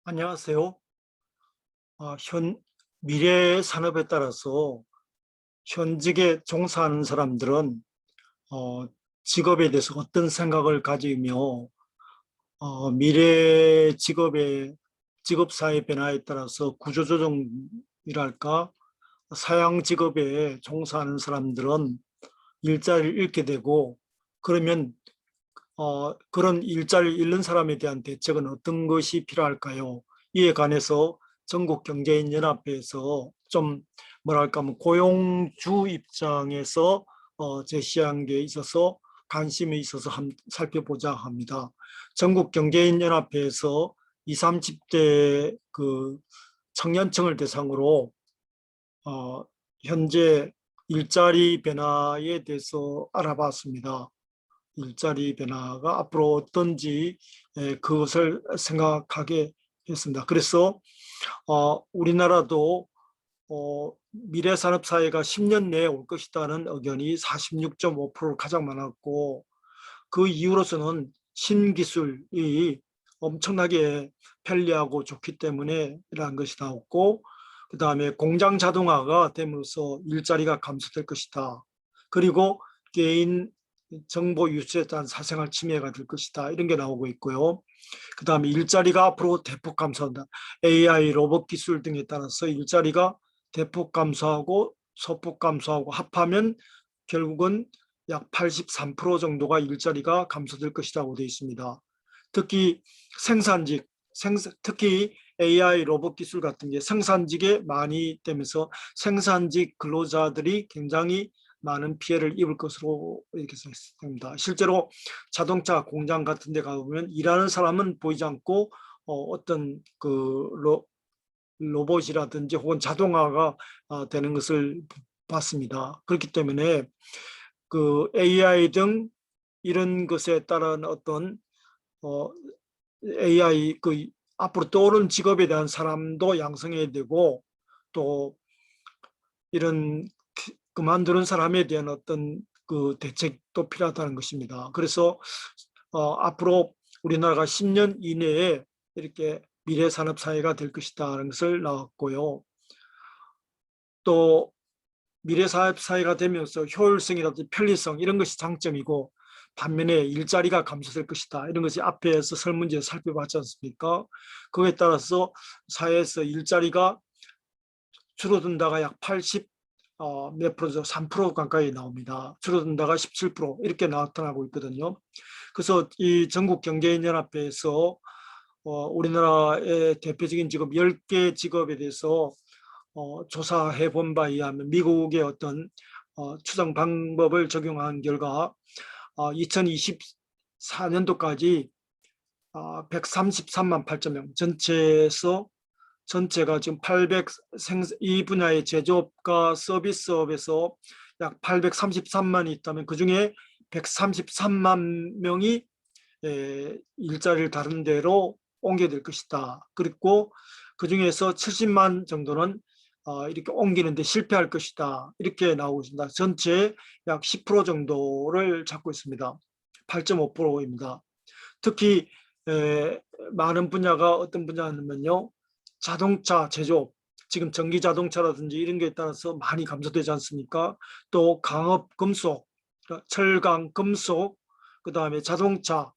안녕하세요. 현 미래 산업에 따라서 현직에 종사하는 사람들은 어, 직업에 대해서 어떤 생각을 가지며 미래 직업 사회 변화에 따라서 구조조정이랄까 사양 직업에 종사하는 사람들은 일자리를 잃게 되고, 그러면 그런 일자리를 잃는 사람에 대한 대책은 어떤 것이 필요할까요? 이에 관해서 전국경제인연합회에서 좀 뭐랄까 뭐 고용주 입장에서 제시한 게 있어서 관심이 있어서 살펴보자 합니다. 전국경제인연합회에서 20, 30대 그 청년층을 대상으로 어, 현재 일자리 변화에 대해서 알아봤습니다. 일자리 변화가 앞으로 어떤지 그것을 생각하게 했습니다. 그래서 우리나라도 미래 산업 사회가 10년 내에 올 것이라는 의견이 46.5%로 가장 많았고, 그 이후로서는 신기술이 엄청나게 편리하고 좋기 때문에 이러한 것이 나왔고, 그 다음에 공장 자동화가 됨으로써 일자리가 감소될 것이다. 그리고 개인 정보 유출에 따른 사생활 침해가 될 것이다. 이런 게 나오고 있고요. 그 다음에 일자리가 앞으로 대폭 감소한다. AI, 로봇 기술 등에 따라서 일자리가 대폭 감소하고 소폭 감소하고 합하면 결국은 약 83% 정도가 일자리가 감소될 것이라고 되어 있습니다. 특히 생산직, 특히 AI, 로봇 기술 같은 게 생산직에 많이 되면서 생산직 근로자들이 굉장히 많은 피해를 입을 것으로 이렇게 생각됩니다. 실제로 자동차 공장 같은 데 가보면 일하는 사람은 보이지 않고 어떤 그 로봇이라든지 혹은 자동화가 되는 것을 봤습니다. 그렇기 때문에 그 AI 등 이런 것에 따른 어떤 어, AI 그 앞으로 떠오르는 직업에 대한 사람도 양성해야 되고, 또 이런 그만두는 사람에 대한 어떤 그 대책도 필요하다는 것입니다. 그래서 앞으로 우리나라가 10년 이내에 이렇게 미래 산업 사회가 될 것이다라는 것을 나왔고요. 또 미래 산업 사회가 되면서 효율성이라든지 편리성 이런 것이 장점이고, 반면에 일자리가 감소될 것이다. 이런 것이 앞에서 설문지에 살펴봤지 않습니까? 그에 따라서 사회에서 일자리가 줄어든다가 약 80, 몇 프로죠? 3% 가까이 나옵니다. 줄어든다가 17% 이렇게 나타나고 있거든요. 그래서 이 전국경제인연합회에서 우리나라의 대표적인 직업 10개 직업에 대해서 조사해 본 바에 의하면 미국의 어떤 추정 방법을 적용한 결과 2024년도까지 133만 8천 명 전체가 지금 이 분야의 제조업과 서비스업에서 약 833만이 있다면 그중에 133만 명이 일자리를 다른 데로 옮겨야 될 것이다. 그리고 그중에서 70만 정도는 이렇게 옮기는데 실패할 것이다. 이렇게 나오고 있습니다. 전체 약 10% 정도를 잡고 있습니다. 8.5%입니다. 특히 많은 분야가 어떤 분야냐면요. 자동차 제조업, 지금 전기 자동차라든지 이런 게 따라서 많이 감소되지 않습니까? 또 강업 금속, 철강 금속, 그다음에 자동차,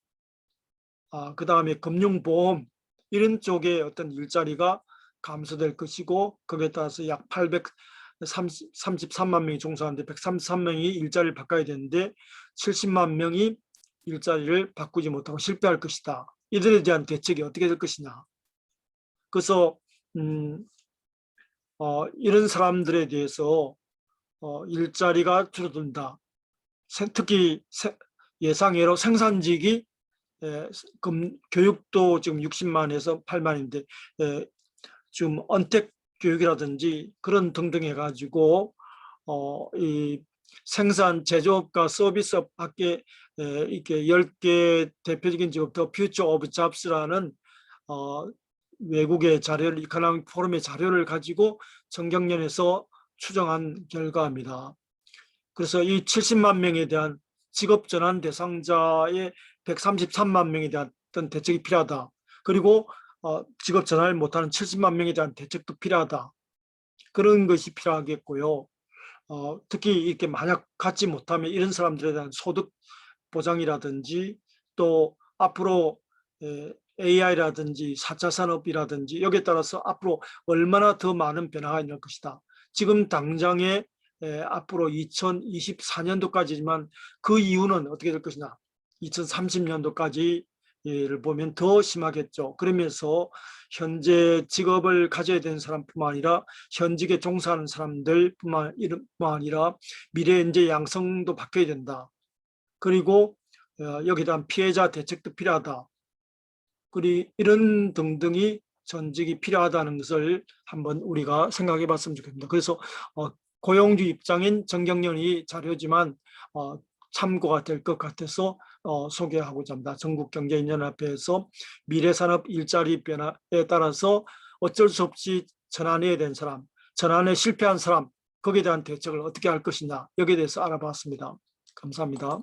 그다음에 금융보험 이런 쪽에 어떤 일자리가 감소될 것이고, 거기에 따라서 약 833만 명이 종사하는데 133명이 일자리를 바꿔야 되는데 70만 명이 일자리를 바꾸지 못하고 실패할 것이다. 이들에 대한 대책이 어떻게 될 것이냐. 그래서 음, 이런 사람들에 대해서 일자리가 줄어든다. 특히 예상외로 생산직이 교육도 지금 60만에서 8만인데 지금 언택 교육이라든지 그런 등등 해가지고 이 생산 제조업과 서비스업 밖에 이렇게 10개 대표적인 직업도 퓨처 오브 잡스라는 외국의 자료를 이코노믹 포럼의 자료를 가지고 정경련에서 추정한 결과입니다. 그래서 이 70만 명에 대한 직업 전환 대상자의 133만 명에 대한 어떤 대책이 필요하다. 그리고 직업 전환을 못하는 70만 명에 대한 대책도 필요하다. 그런 것이 필요하겠고요. 특히 이렇게 만약 갖지 못하면 이런 사람들에 대한 소득 보장이라든지 또 앞으로 AI라든지 4차 산업이라든지 여기에 따라서 앞으로 얼마나 더 많은 변화가 있을 것이다. 지금 당장에 앞으로 2024년도까지지만 그 이후는 어떻게 될 것이냐. 2030년도까지 를 보면 더 심하겠죠. 그러면서 현재 직업을 가져야 되는 사람뿐만 아니라 현직에 종사하는 사람들뿐만 아니라 미래 인재 양성도 바뀌어야 된다. 그리고 여기에 대한 피해자 대책도 필요하다. 그리고 이런 등등이 전직이 필요하다는 것을 한번 우리가 생각해 봤으면 좋겠습니다. 그래서 고용주 입장인 정경련이 자료지만 참고가 될 것 같아서 소개하고자 합니다. 전국경제인연합회에서 미래산업 일자리 변화에 따라서 어쩔 수 없이 전환해야 된 사람, 전환에 실패한 사람, 거기에 대한 대책을 어떻게 할 것이냐, 여기에 대해서 알아봤습니다. 감사합니다.